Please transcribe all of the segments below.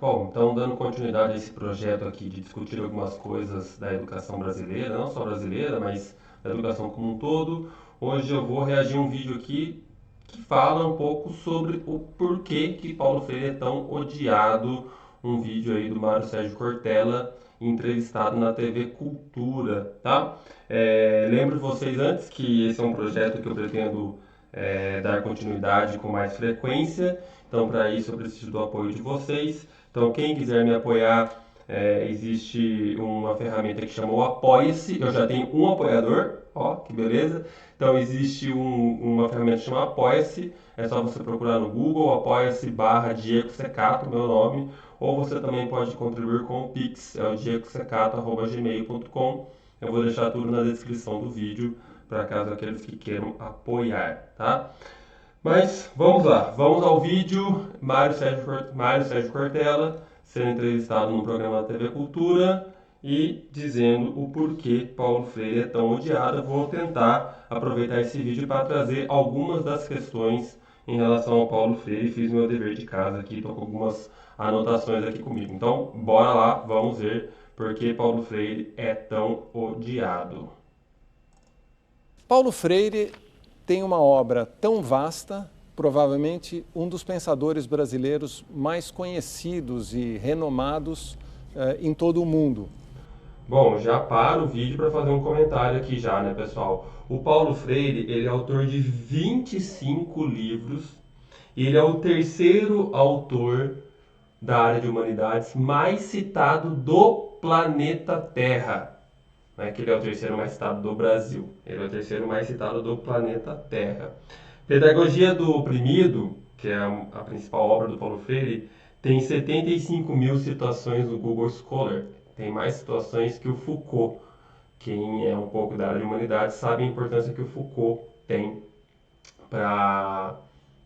Bom, então dando continuidade a esse projeto aqui de discutir algumas coisas da educação brasileira, não só brasileira, mas da educação como um todo, hoje eu vou reagir a um vídeo aqui que fala um pouco sobre o porquê que Paulo Freire é tão odiado, um vídeo aí do Mário Sérgio Cortella, entrevistado na TV Cultura, tá? Lembro vocês antes que esse é um projeto que eu pretendo dar continuidade com mais frequência, então para isso eu preciso do apoio de vocês. Então, quem quiser me apoiar, existe uma ferramenta que chama o Apoia-se. Eu já tenho um apoiador, ó, que beleza. Então, existe uma ferramenta que chama Apoia-se. É só você procurar no Google, apoia-se barra Diego Secato, meu nome. Ou você também pode contribuir com o Pix, é o diegosecato@gmail.com. Eu vou deixar tudo na descrição do vídeo, para caso aqueles que queiram apoiar, tá? Mas vamos lá, vamos ao vídeo. Mário Sérgio Cortella sendo entrevistado no programa da TV Cultura e dizendo o porquê Paulo Freire é tão odiado. Eu vou tentar aproveitar esse vídeo para trazer algumas das questões em relação ao Paulo Freire. Fiz meu dever de casa aqui, estou com algumas anotações aqui comigo. Então, bora lá, vamos ver por que Paulo Freire é tão odiado. Paulo Freire tem uma obra tão vasta, provavelmente um dos pensadores brasileiros mais conhecidos e renomados em todo o mundo. Bom, já paro o vídeo para fazer um comentário aqui já, né, pessoal? O Paulo Freire, ele é autor de 25 livros e ele é o terceiro autor da área de humanidades mais citado do planeta Terra. Não é que ele é o terceiro mais citado do Brasil, ele é o terceiro mais citado do planeta Terra. Pedagogia do Oprimido, que é a principal obra do Paulo Freire, tem 75 mil citações no Google Scholar. Tem mais citações que o Foucault. Quem é um pouco da área de humanidade sabe a importância que o Foucault tem para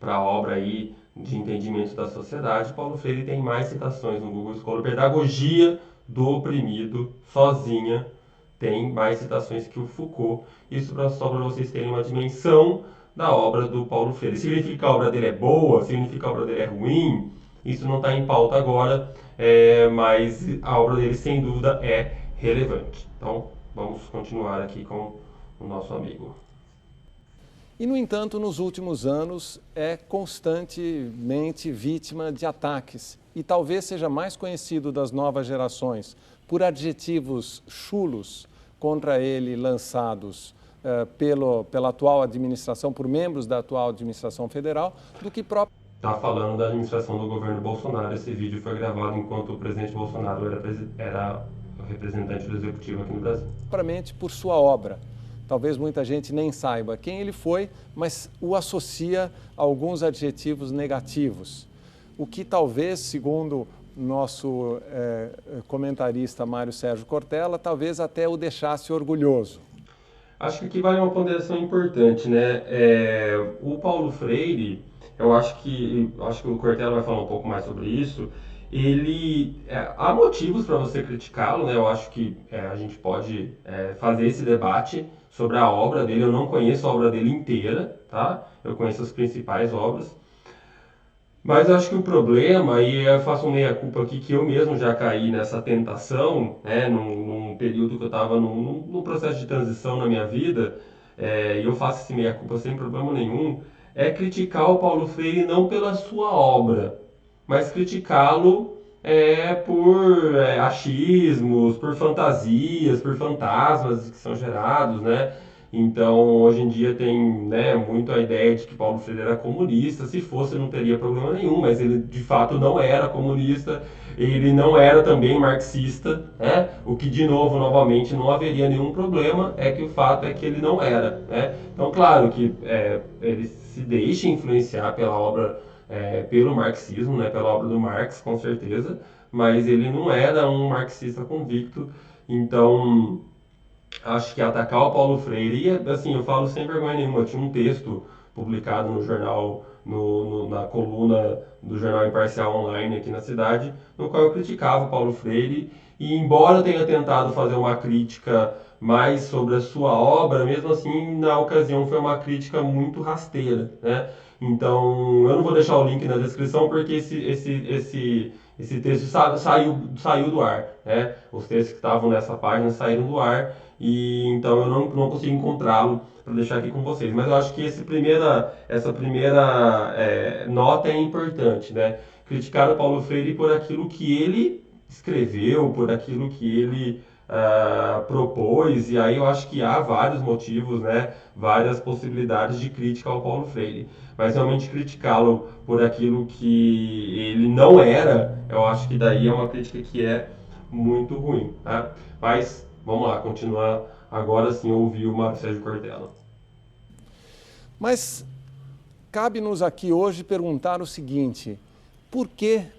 a obra aí de entendimento da sociedade. Paulo Freire tem mais citações no Google Scholar. Pedagogia do Oprimido, sozinha, tem mais citações que o Foucault. Isso só para vocês terem uma dimensão da obra do Paulo Freire. Significa que a obra dele é boa? Significa que a obra dele é ruim? Isso não está em pauta agora, mas a obra dele sem dúvida é relevante. Então vamos continuar aqui com o nosso amigo. E, no entanto, nos últimos anos é constantemente vítima de ataques e talvez seja mais conhecido das novas gerações por adjetivos chulos contra ele lançados pela atual administração, por membros da atual administração federal, do que próprio. Está falando da administração do governo Bolsonaro. Esse vídeo foi gravado enquanto o presidente Bolsonaro era o representante do executivo aqui no Brasil. Propriamente por sua obra. Talvez muita gente nem saiba quem ele foi, mas o associa a alguns adjetivos negativos. O que talvez, segundo nosso comentarista Mário Sérgio Cortella, talvez até o deixasse orgulhoso. Acho que aqui vale uma ponderação importante, né? O Paulo Freire, eu acho que o Cortella vai falar um pouco mais sobre isso. Há motivos para você criticá-lo, né? Eu acho que a gente pode fazer esse debate sobre a obra dele. Eu não conheço a obra dele inteira, tá? Eu conheço as principais obras. Mas eu acho que o problema, e eu faço um meia-culpa aqui, que eu mesmo já caí nessa tentação, né, num período que eu estava num processo de transição na minha vida, e eu faço esse meia-culpa sem problema nenhum, é criticar o Paulo Freire não pela sua obra, mas criticá-lo por achismos, por fantasias, por fantasmas que são gerados, né? Então, hoje em dia tem, né, muito a ideia de que Paulo Freire era comunista. Se fosse, não teria problema nenhum, mas ele de fato não era comunista, ele não era também marxista, né? O que, de novo, novamente, não haveria nenhum problema, é que o fato é que ele não era, né? Então, claro que ele se deixa influenciar pela obra, pelo marxismo, né, pela obra do Marx, com certeza, mas ele não era um marxista convicto. Então, acho que atacar o Paulo Freire, e assim, eu falo sem vergonha nenhuma, tinha um texto publicado no jornal, na coluna do Jornal Imparcial Online aqui na cidade, no qual eu criticava o Paulo Freire, e embora eu tenha tentado fazer uma crítica mais sobre a sua obra, mesmo assim, na ocasião foi uma crítica muito rasteira, né? Então, eu não vou deixar o link na descrição porque esse texto saiu do ar, né? Os textos que estavam nessa página saíram do ar e então eu não consigo encontrá-lo para deixar aqui com vocês. Mas eu acho que essa primeira nota é importante, né? Criticar o Paulo Freire por aquilo que ele escreveu, por aquilo que ele propôs, e aí eu acho que há vários motivos, né? Várias possibilidades de crítica ao Paulo Freire. Mas realmente criticá-lo por aquilo que ele não era, eu acho que daí é uma crítica que é muito ruim, tá? Mas vamos lá, continuar agora sim ouvir o Mário Sérgio Cortella. Mas cabe-nos aqui hoje perguntar o seguinte: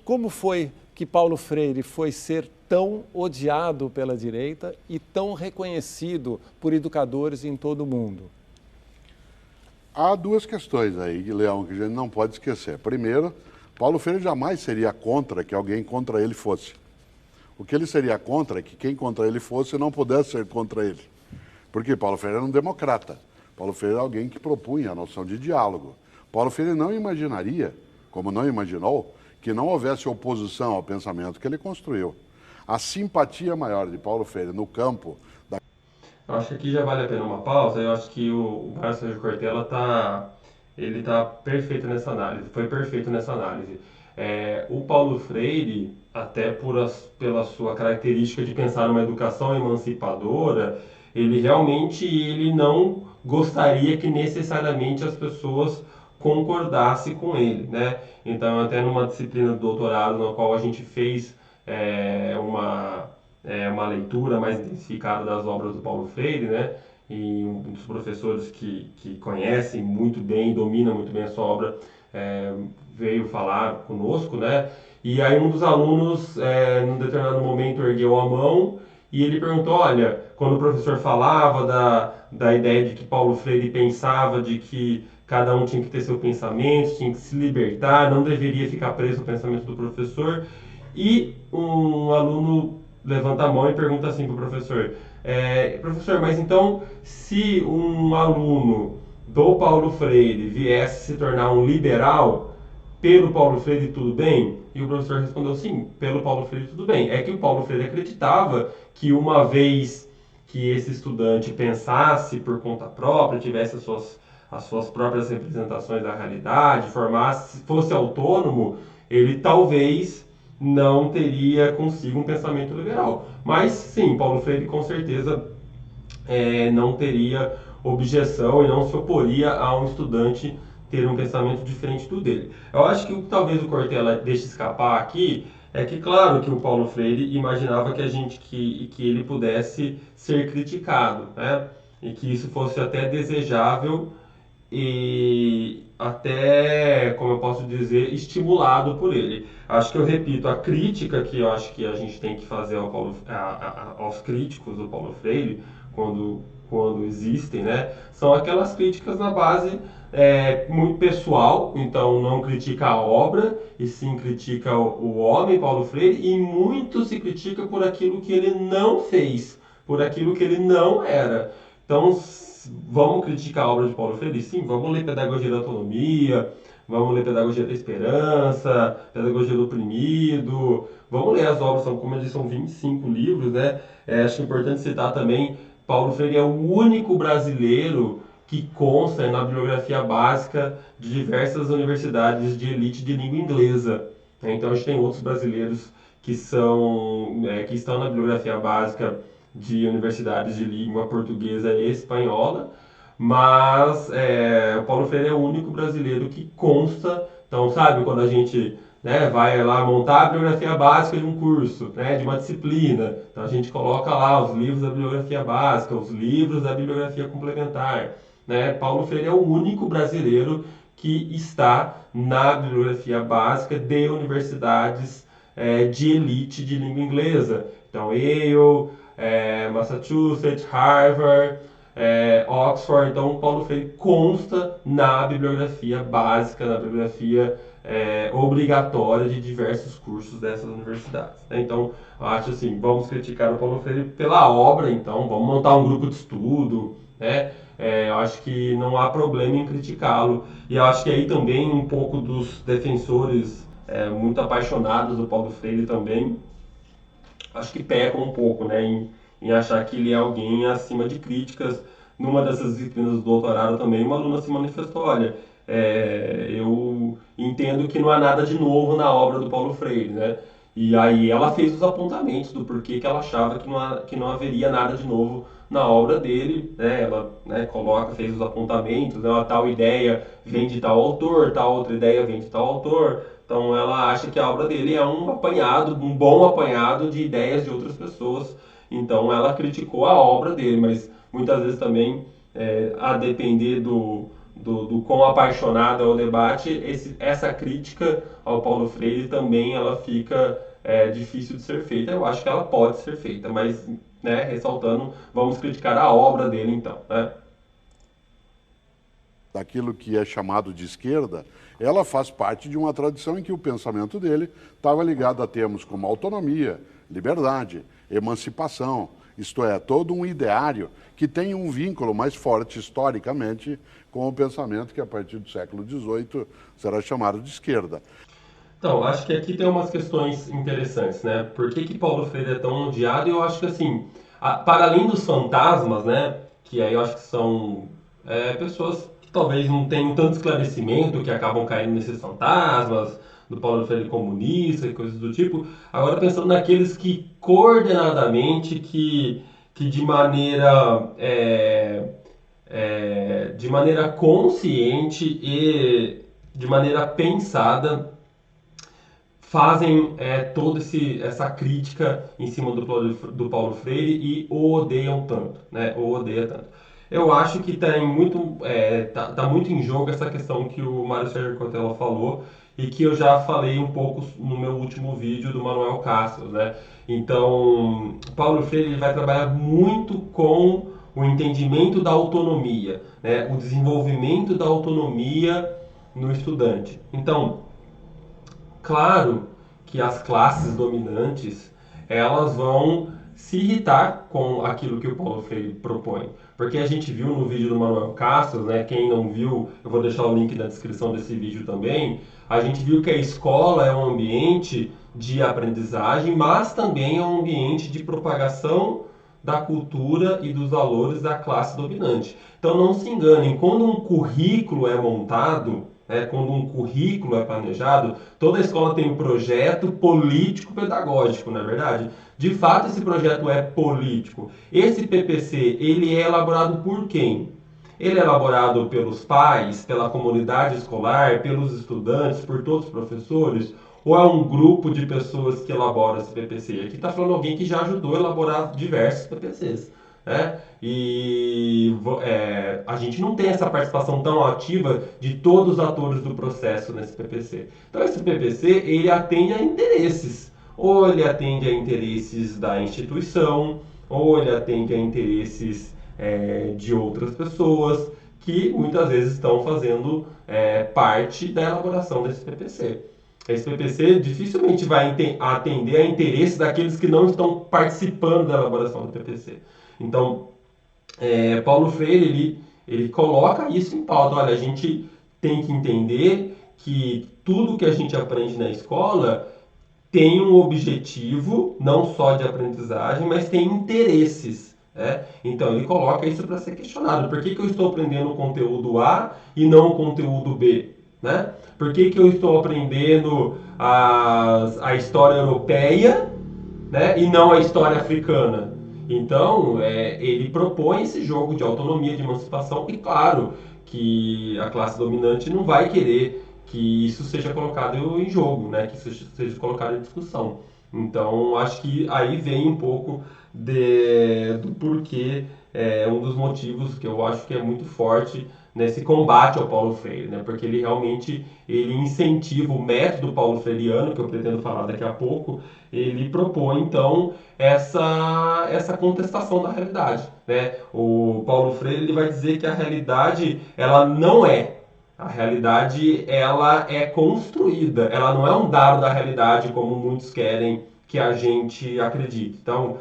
como foi que Paulo Freire foi ser tão odiado pela direita e tão reconhecido por educadores em todo o mundo? Há duas questões aí, Leão, que a gente não pode esquecer. Primeiro, Paulo Freire jamais seria contra que alguém contra ele fosse. O que ele seria contra é que quem contra ele fosse não pudesse ser contra ele. Porque Paulo Freire era um democrata. Paulo Freire era alguém que propunha a noção de diálogo. Paulo Freire não imaginaria, como não imaginou, que não houvesse oposição ao pensamento que ele construiu. A simpatia maior de Paulo Freire no campo da... Eu acho que aqui já vale a pena uma pausa. Eu acho que o Mário Sérgio Cortella tá perfeito nessa análise, foi perfeito nessa análise. O Paulo Freire, até pela sua característica de pensar numa educação emancipadora, ele não gostaria que necessariamente as pessoas concordassem com ele, né? Então, até numa disciplina do doutorado na qual a gente fez uma leitura mais intensificada das obras do Paulo Freire, né? E um dos professores que conhecem muito bem, domina muito bem a sua obra, veio falar conosco, né? E aí um dos alunos, num determinado momento, ergueu a mão e ele perguntou, olha, quando o professor falava da ideia de que Paulo Freire pensava de que cada um tinha que ter seu pensamento, tinha que se libertar, não deveria ficar preso ao pensamento do professor, e um aluno levanta a mão e pergunta assim para o professor, professor, mas então se um aluno do Paulo Freire viesse se tornar um liberal, pelo Paulo Freire tudo bem? E o professor respondeu sim, pelo Paulo Freire tudo bem. É que o Paulo Freire acreditava que uma vez que esse estudante pensasse por conta própria, tivesse as suas próprias representações da realidade, fosse autônomo, ele talvez não teria consigo um pensamento liberal. Mas sim, Paulo Freire com certeza não teria objeção e não se oporia a um estudante ter um pensamento diferente do dele. Eu acho que talvez o Cortella deixe escapar aqui é que, claro, que o Paulo Freire imaginava que ele pudesse ser criticado, né? E que isso fosse até desejável e até, como eu posso dizer, estimulado por ele. Acho que eu repito, a crítica que eu acho que a gente tem que fazer aos críticos do Paulo Freire, quando existem, né, são aquelas críticas na base muito pessoal, então não critica a obra, e sim critica o homem, Paulo Freire, e muito se critica por aquilo que ele não fez, por aquilo que ele não era. Então, vamos criticar a obra de Paulo Freire? Sim, vamos ler Pedagogia da Autonomia, vamos ler Pedagogia da Esperança, Pedagogia do Oprimido, vamos ler as obras, como eu disse, são 25 livros, né? Acho importante citar também, Paulo Freire é o único brasileiro que consta na bibliografia básica de diversas universidades de elite de língua inglesa. Então, a gente tem outros brasileiros que estão na bibliografia básica de universidades de língua portuguesa e espanhola, mas o Paulo Freire é o único brasileiro que consta. Então, sabe, quando a gente vai lá montar a bibliografia básica de um curso, de uma disciplina, então a gente coloca lá os livros da bibliografia básica, os livros da bibliografia complementar. Paulo Freire é o único brasileiro que está na bibliografia básica de universidades de elite de língua inglesa. Então, Yale, Massachusetts, Harvard, Oxford. Então, Paulo Freire consta na bibliografia básica, na bibliografia obrigatória de diversos cursos dessas universidades. Então, acho assim, vamos criticar o Paulo Freire pela obra, então, vamos montar um grupo de estudo, né? Eu acho que não há problema em criticá-lo. E eu acho que aí também um pouco dos defensores muito apaixonados do Paulo Freire também, acho que pecam um pouco, né, em achar que ele é alguém acima de críticas. Numa dessas disciplinas do doutorado também, uma aluna se manifestou, olha, eu entendo que não há nada de novo na obra do Paulo Freire, né? E aí ela fez os apontamentos do porquê que ela achava que não haveria nada de novo na obra dele, né? Ela, né, coloca, fez os apontamentos, né? Uma tal ideia vem de tal autor, tal outra ideia vem de tal autor. Então ela acha que a obra dele é um apanhado, um bom apanhado de ideias de outras pessoas. Então ela criticou a obra dele, mas muitas vezes também, a depender do quão apaixonado é o debate, essa crítica ao Paulo Freire também ela fica difícil de ser feita. Eu acho que ela pode ser feita, mas, né, ressaltando, vamos criticar a obra dele então, né? Daquilo que é chamado de esquerda, ela faz parte de uma tradição em que o pensamento dele estava ligado a termos como autonomia, liberdade, emancipação, isto é, todo um ideário que tem um vínculo mais forte historicamente com o pensamento que a partir do século XVIII será chamado de esquerda. Então, acho que aqui tem umas questões interessantes, né? Por que que Paulo Freire é tão odiado? Eu acho que, assim, para além dos fantasmas, né? Que aí eu acho que são pessoas que talvez não tenham tanto esclarecimento, que acabam caindo nesses fantasmas, do Paulo Freire comunista e coisas do tipo. Agora, pensando naqueles que coordenadamente, que de maneira consciente e de maneira pensada fazem toda essa crítica em cima do Paulo Freire e o odeiam tanto, né? O odeia tanto. Eu acho que tá muito em jogo essa questão que o Mário Sérgio Cortella falou e que eu já falei um pouco no meu último vídeo do Manuel Castells, né? Então, Paulo Freire ele vai trabalhar muito com o entendimento da autonomia, né? O desenvolvimento da autonomia no estudante. Então, claro que as classes dominantes elas vão se irritar com aquilo que o Paulo Freire propõe. Porque a gente viu no vídeo do Manuel Castells, né, quem não viu, eu vou deixar o link na descrição desse vídeo também, a gente viu que a escola é um ambiente de aprendizagem, mas também é um ambiente de propagação da cultura e dos valores da classe dominante. Então não se enganem, quando um currículo é montado, quando um currículo é planejado, toda escola tem um projeto político-pedagógico, não é verdade? De fato, esse projeto é político. Esse PPC, ele é elaborado por quem? Ele é elaborado pelos pais, pela comunidade escolar, pelos estudantes, por todos os professores? Ou é um grupo de pessoas que elabora esse PPC? Aqui está falando alguém que já ajudou a elaborar diversos PPCs. Né? E a gente não tem essa participação tão ativa de todos os atores do processo nesse PPC. Então esse PPC ele atende a interesses, ou ele atende a interesses da instituição, ou ele atende a interesses de outras pessoas que muitas vezes estão fazendo parte da elaboração desse PPC. Esse PPC dificilmente vai atender a interesses daqueles que não estão participando da elaboração do PPC. Então, Paulo Freire, ele coloca isso em pauta. Olha, a gente tem que entender que tudo que a gente aprende na escola tem um objetivo, não só de aprendizagem, mas tem interesses. Né? Então, ele coloca isso para ser questionado. Por que eu estou aprendendo o conteúdo A e não o conteúdo B? Né? Por que eu estou aprendendo a história europeia, né, e não a história africana? Então, ele propõe esse jogo de autonomia, de emancipação, e claro que a classe dominante não vai querer que isso seja colocado em jogo, né, que isso seja colocado em discussão. Então, acho que aí vem um pouco do porquê, um dos motivos que eu acho que é muito forte nesse combate ao Paulo Freire, né? Porque ele realmente incentiva o método paulo freiriano, que eu pretendo falar daqui a pouco, ele propõe então essa contestação da realidade, né? O Paulo Freire ele vai dizer que a realidade ela não é. A realidade ela é construída, ela não é um dado da realidade como muitos querem que a gente acredita. Então,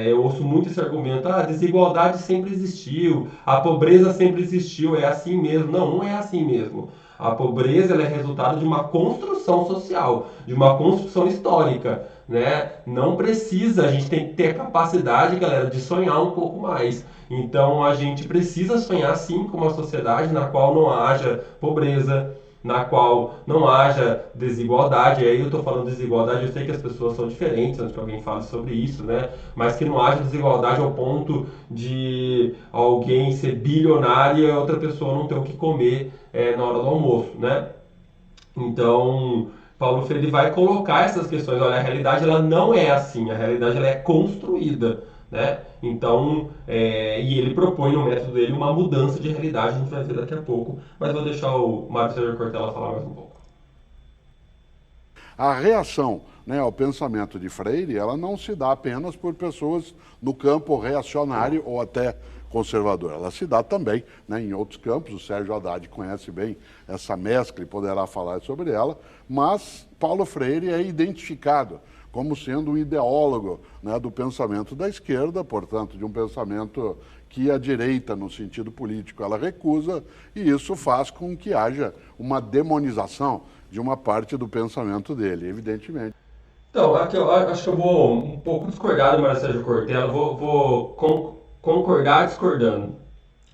eu ouço muito esse argumento, a desigualdade sempre existiu, a pobreza sempre existiu, é assim mesmo. Não, não é assim mesmo. A pobreza ela é resultado de uma construção social, de uma construção histórica, né? Não precisa, a gente tem que ter a capacidade, galera, de sonhar um pouco mais. Então, a gente precisa sonhar sim com uma sociedade na qual não haja pobreza, na qual não haja desigualdade. E aí eu estou falando de desigualdade, eu sei que as pessoas são diferentes antes que alguém fale sobre isso, né? Mas que não haja desigualdade ao ponto de alguém ser bilionário e a outra pessoa não ter o que comer na hora do almoço, né? Então, Paulo Freire vai colocar essas questões. Olha, a realidade ela não é assim, a realidade ela é construída, né? Então, e ele propõe no método dele uma mudança de realidade, a gente vai ver daqui a pouco, mas vou deixar o Mário Sérgio Cortella falar mais um pouco. A reação, né, ao pensamento de Freire, ela não se dá apenas por pessoas no campo reacionário ou até conservador. Ela se dá também, né, em outros campos. O Sérgio Haddad conhece bem essa mescla e poderá falar sobre ela, mas Paulo Freire é identificado como sendo um ideólogo, né, do pensamento da esquerda, portanto, de um pensamento que a direita, no sentido político, ela recusa, e isso faz com que haja uma demonização de uma parte do pensamento dele, evidentemente. Então, aqui eu acho que eu vou um pouco discordar do Mário Sérgio Cortella, vou concordar discordando.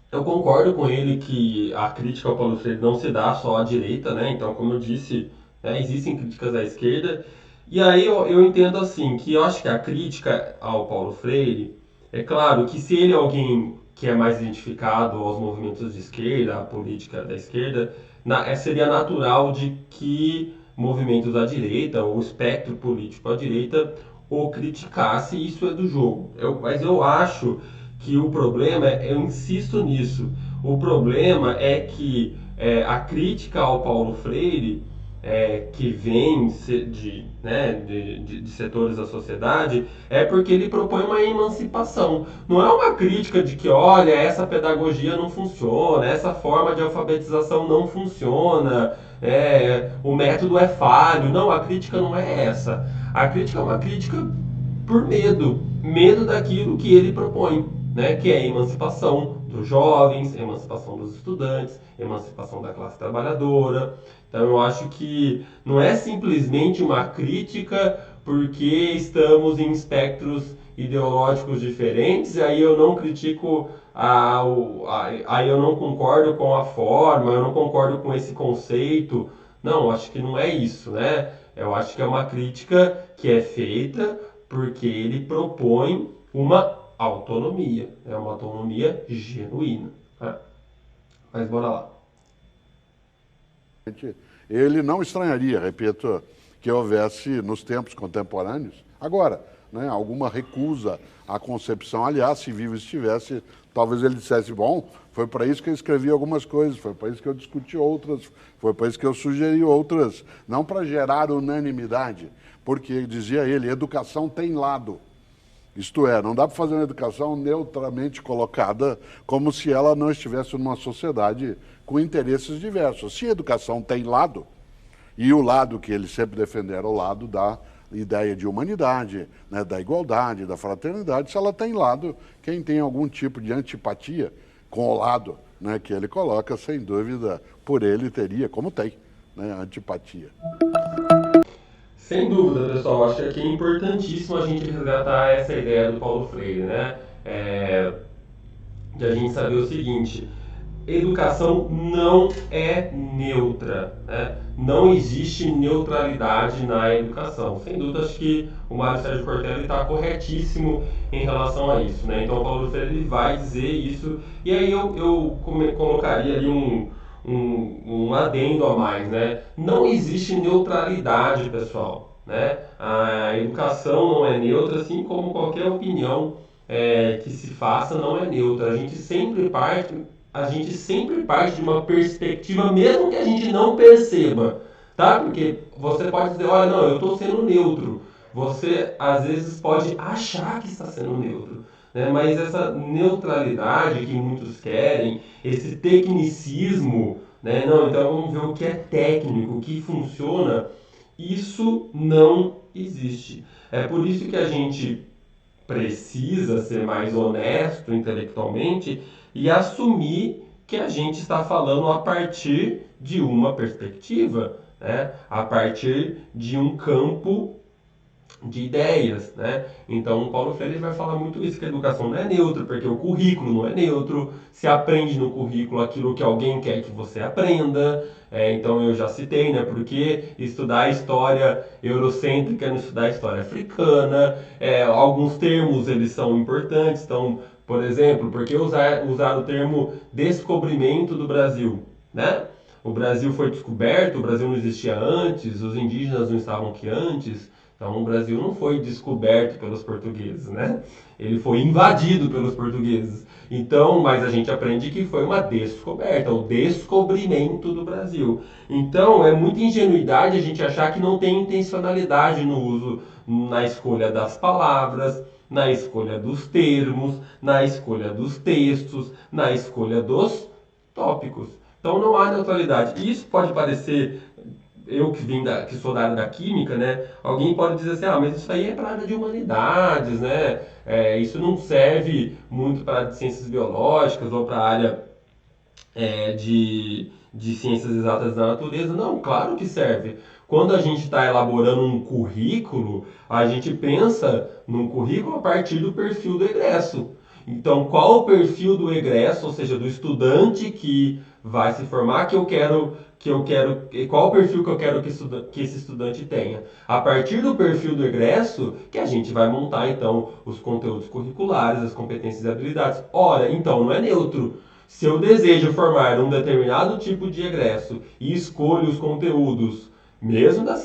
Eu concordo com ele que a crítica ao Paulo Freire não se dá só à direita, né? Então, como eu disse, né, existem críticas à esquerda. E aí eu entendo assim, que eu acho que a crítica ao Paulo Freire, é claro que se ele é alguém que é mais identificado aos movimentos de esquerda, à política da esquerda, seria natural de que movimentos à direita, ou espectro político à direita, o criticasse, isso é do jogo. Mas eu acho que o problema, eu insisto nisso, o problema é que a crítica ao Paulo Freire, que vem de setores da sociedade, é porque ele propõe uma emancipação. Não é uma crítica de que, olha, essa pedagogia não funciona, essa forma de alfabetização não funciona, o método é falho. Não, a crítica não é essa. A crítica é uma crítica por medo daquilo que ele propõe, né? Que é a emancipação dos jovens, emancipação dos estudantes, emancipação da classe trabalhadora. Então eu acho que não é simplesmente uma crítica porque estamos em espectros ideológicos diferentes, e aí eu não critico, aí eu não concordo com a forma, eu não concordo com esse conceito. Não, acho que não é isso, né? Eu acho que é uma crítica que é feita porque ele propõe uma autonomia, é uma autonomia genuína. Né? Mas bora lá. Ele não estranharia, repito, que houvesse nos tempos contemporâneos, agora, né, alguma recusa à concepção. Aliás, se vivo estivesse, talvez ele dissesse, bom, foi para isso que eu escrevi algumas coisas, foi para isso que eu discuti outras, foi para isso que eu sugeri outras, não para gerar unanimidade, porque, dizia ele, educação tem lado. Isto é, não dá para fazer uma educação neutramente colocada, como se ela não estivesse numa sociedade com interesses diversos. Se a educação tem lado, e o lado que ele sempre defendeu era o lado da ideia de humanidade, né, da igualdade, da fraternidade, se ela tem lado, quem tem algum tipo de antipatia com o lado, né, que ele coloca, sem dúvida, por ele teria, como tem, né, antipatia. Sem dúvida, pessoal, acho que aqui é importantíssimo a gente resgatar essa ideia do Paulo Freire, né? De a gente saber o seguinte: educação não é neutra, né? Não existe neutralidade na educação. Sem dúvida, acho que o Mário Sérgio Cortella está corretíssimo em relação a isso, né? Então, o Paulo Freire ele vai dizer isso, e aí eu colocaria ali um adendo a mais, né? Não existe neutralidade, pessoal, né? A educação não é neutra, assim como qualquer opinião que se faça não é neutra. A gente sempre parte de uma perspectiva, mesmo que a gente não perceba, tá? Porque você pode dizer, olha, não, eu estou sendo neutro. Você, às vezes, pode achar que está sendo neutro, né? Mas essa neutralidade que muitos querem, esse tecnicismo, né? Não, então vamos ver o que é técnico, o que funciona. Isso não existe. É por isso que a gente precisa ser mais honesto intelectualmente e assumir que a gente está falando a partir de uma perspectiva, né? A partir de um campo de ideias, né? Então, o Paulo Freire vai falar muito isso, que a educação não é neutra, porque o currículo não é neutro, se aprende no currículo aquilo que alguém quer que você aprenda. Então, eu já citei, né? Porque estudar a história eurocêntrica não estudar a história africana. Alguns termos, eles são importantes. Então, por exemplo, por que usar o termo descobrimento do Brasil, né? O Brasil foi descoberto, o Brasil não existia antes, os indígenas não estavam aqui antes. Então, o Brasil não foi descoberto pelos portugueses, né? Ele foi invadido pelos portugueses. Então, mas a gente aprende que foi uma descoberta, o descobrimento do Brasil. Então, é muita ingenuidade a gente achar que não tem intencionalidade no uso, na escolha das palavras, na escolha dos termos, na escolha dos textos, na escolha dos tópicos. Então, não há neutralidade. Isso pode parecer, eu que sou da área da química, né? Alguém pode dizer assim, mas isso aí é para a área de humanidades, né? Isso não serve muito para a área de ciências biológicas ou para a área de ciências exatas da natureza. Não, claro que serve. Quando a gente está elaborando um currículo, a gente pensa num currículo a partir do perfil do egresso. Então, qual o perfil do egresso, ou seja, do estudante que vai se formar, qual o perfil que eu quero que esse estudante tenha. A partir do perfil do egresso, que a gente vai montar, então, os conteúdos curriculares, as competências e habilidades. Ora, então, não é neutro. Se eu desejo formar um determinado tipo de egresso e escolho os conteúdos, mesmo da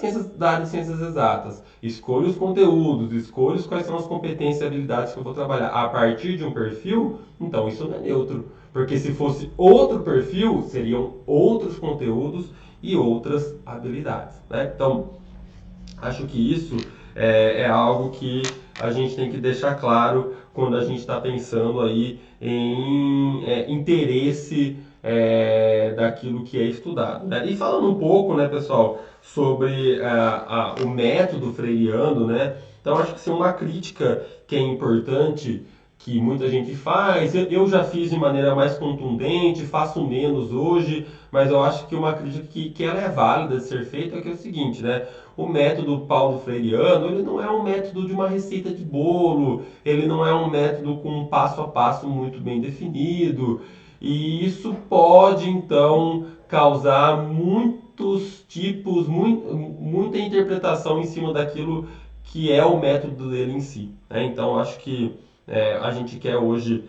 área de ciências exatas, escolho os conteúdos, escolho quais são as competências e habilidades que eu vou trabalhar a partir de um perfil, então isso não é neutro. Porque se fosse outro perfil, seriam outros conteúdos e outras habilidades, né? Então, acho que isso é algo que a gente tem que deixar claro quando a gente está pensando aí em interesse daquilo que é estudado, né? E falando um pouco, né, pessoal, sobre o método freiriano, né? Então, acho que isso é uma crítica que é importante, que muita gente faz. Eu já fiz de maneira mais contundente, faço menos hoje, mas eu acho que uma crítica que ela é válida de ser feita é que é o seguinte, né? O método Paulo Freireano, ele não é um método de uma receita de bolo, ele não é um método com um passo a passo muito bem definido, e isso pode, então, causar muitos tipos, muita interpretação em cima daquilo que é o método dele em si, né? Então, acho que a gente quer hoje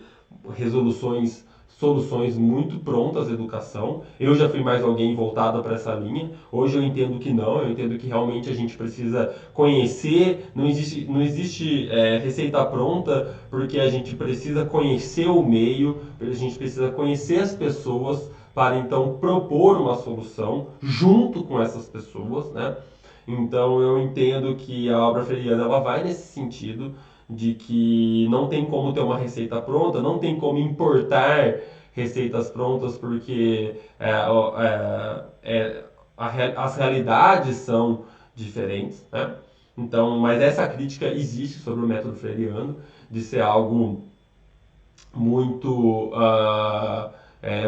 soluções muito prontas à educação. Eu já fui mais alguém voltado para essa linha. Hoje eu entendo que não, eu entendo que realmente a gente precisa conhecer, não existe receita pronta, porque a gente precisa conhecer o meio, a gente precisa conhecer as pessoas para então propor uma solução junto com essas pessoas, né? Então eu entendo que a obra freiriana ela vai nesse sentido de que não tem como ter uma receita pronta, não tem como importar receitas prontas, porque as realidades são diferentes, né? Então, mas essa crítica existe sobre o método freiriano, de ser algo muito,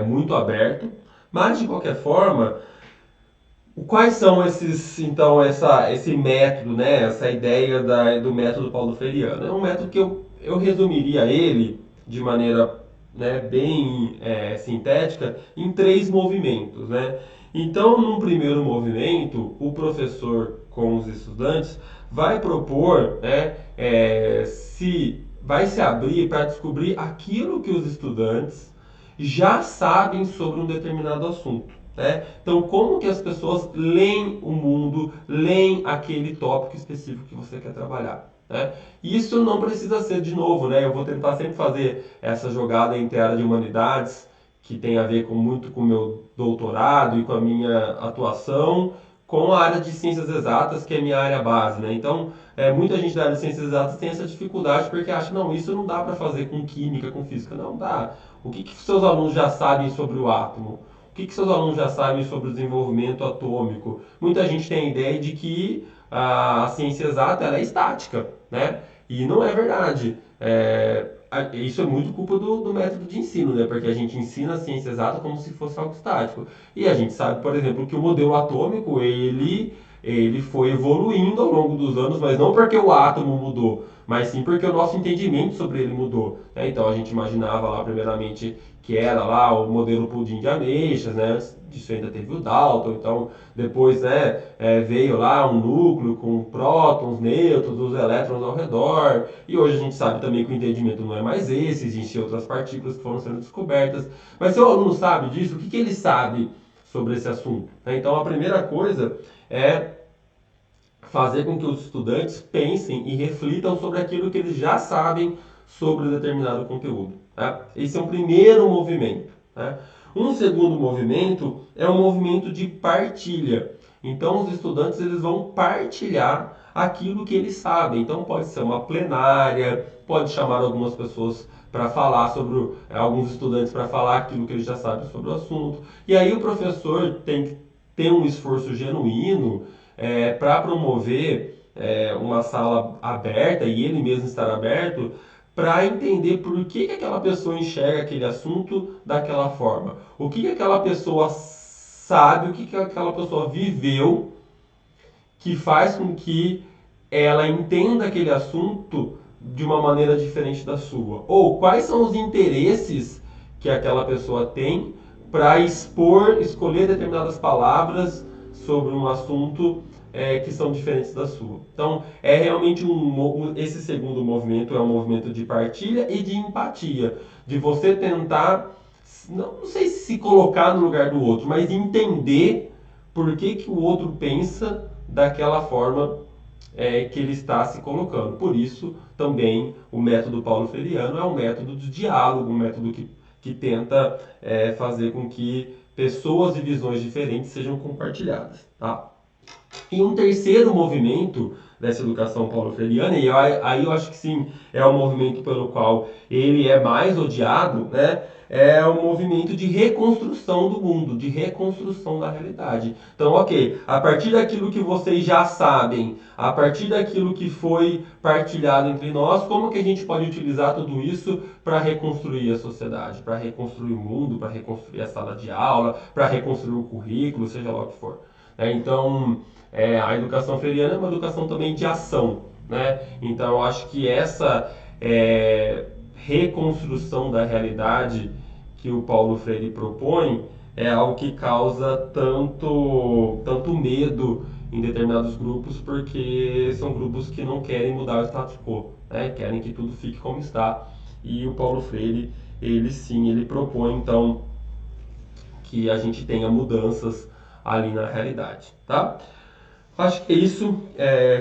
muito aberto, mas de qualquer forma, quais são esse método, né, essa ideia do método Paulo Freiriano? É um método que eu resumiria ele de maneira, né, bem sintética em 3 movimentos, né? Então, num primeiro movimento, o professor com os estudantes vai propor, né, vai se abrir para descobrir aquilo que os estudantes já sabem sobre um determinado assunto, né? Então, como que as pessoas leem o mundo, leem aquele tópico específico que você quer trabalhar, né? Isso não precisa ser de novo, né? Eu vou tentar sempre fazer essa jogada entre a área de humanidades, que tem a ver muito com o meu doutorado e com a minha atuação, com a área de ciências exatas, que é a minha área base, né? Então, muita gente da área de ciências exatas tem essa dificuldade porque acha, não, isso não dá para fazer com química, com física. Não dá. O que seus alunos já sabem sobre o átomo? O que seus alunos já sabem sobre o desenvolvimento atômico? Muita gente tem a ideia de que a ciência exata ela é estática, né? E não é verdade. Isso é muito culpa do método de ensino, né? Porque a gente ensina a ciência exata como se fosse algo estático. E a gente sabe, por exemplo, que o modelo atômico, ele foi evoluindo ao longo dos anos, mas não porque o átomo mudou, mas sim porque o nosso entendimento sobre ele mudou, né? Então a gente imaginava lá, primeiramente, que era lá o modelo pudim de ameixas, né? Antes disso ainda teve o Dalton, então depois, né, veio lá um núcleo com prótons, nêutrons, os elétrons ao redor, e hoje a gente sabe também que o entendimento não é mais esse, existem outras partículas que foram sendo descobertas. Mas se o aluno sabe disso, o que ele sabe sobre esse assunto, né? Então a primeira coisa é fazer com que os estudantes pensem e reflitam sobre aquilo que eles já sabem sobre determinado conteúdo. Tá? Esse é um primeiro movimento. Tá? Um segundo movimento é um movimento de partilha. Então, os estudantes eles vão partilhar aquilo que eles sabem. Então, pode ser uma plenária, pode chamar algumas pessoas para falar sobre, alguns estudantes para falar aquilo que eles já sabem sobre o assunto. E aí o professor tem que ter um esforço genuíno para promover uma sala aberta e ele mesmo estar aberto para entender por que aquela pessoa enxerga aquele assunto daquela forma. O que aquela pessoa sabe, o que aquela pessoa viveu que faz com que ela entenda aquele assunto de uma maneira diferente da sua. Ou quais são os interesses que aquela pessoa tem para escolher determinadas palavras sobre um assunto que são diferentes da sua. Então, é realmente esse segundo movimento é um movimento de partilha e de empatia, de você tentar, não sei se colocar no lugar do outro, mas entender por que o outro pensa daquela forma que ele está se colocando. Por isso, também, o método paulo freireano é um método de diálogo, um método que tenta fazer com que pessoas e visões diferentes sejam compartilhadas. Tá? E um terceiro movimento dessa educação paulo-freireana, e aí eu acho que sim, é o movimento pelo qual ele é mais odiado, né? É o movimento de reconstrução do mundo, de reconstrução da realidade. Então, ok, a partir daquilo que vocês já sabem, a partir daquilo que foi partilhado entre nós, como que a gente pode utilizar tudo isso para reconstruir a sociedade, para reconstruir o mundo, para reconstruir a sala de aula, para reconstruir o currículo, seja lá o que for. Então, a educação freiriana é uma educação também de ação, né? Então, eu acho que essa reconstrução da realidade que o Paulo Freire propõe é algo que causa tanto medo em determinados grupos, porque são grupos que não querem mudar o status quo, né? Querem que tudo fique como está. E o Paulo Freire, ele propõe, então, que a gente tenha mudanças ali na realidade, tá? Acho que é isso.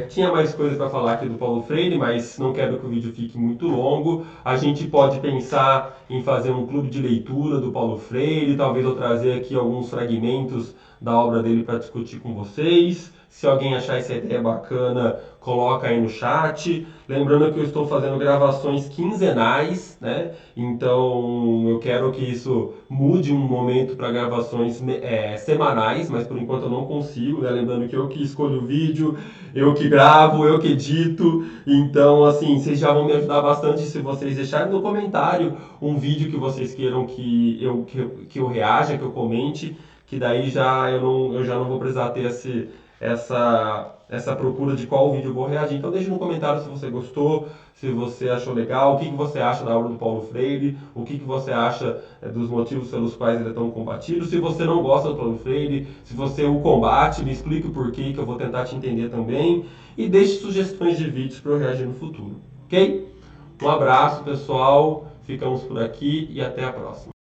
Tinha mais coisas para falar aqui do Paulo Freire, mas não quero que o vídeo fique muito longo. A gente pode pensar em fazer um clube de leitura do Paulo Freire, talvez eu trazer aqui alguns fragmentos da obra dele para discutir com vocês. Se alguém achar essa ideia bacana, coloca aí no chat. Lembrando que eu estou fazendo gravações quinzenais, né? Então eu quero que isso mude um momento para gravações semanais, mas por enquanto eu não consigo, né? Lembrando que eu que escolho o vídeo, eu que gravo, eu que edito. Então, assim, vocês já vão me ajudar bastante se vocês deixarem no comentário um vídeo que vocês queiram que eu reaja, que eu comente, que daí eu já não vou precisar ter essa procura de qual vídeo eu vou reagir. Então deixe no comentário se você gostou, se você achou legal, o que você acha da obra do Paulo Freire, o que você acha dos motivos pelos quais ele é tão combatido. Se você não gosta do Paulo Freire, se você o combate, me explique o porquê, que eu vou tentar te entender também. E deixe sugestões de vídeos para eu reagir no futuro, ok? Um abraço, pessoal, ficamos por aqui e até a próxima.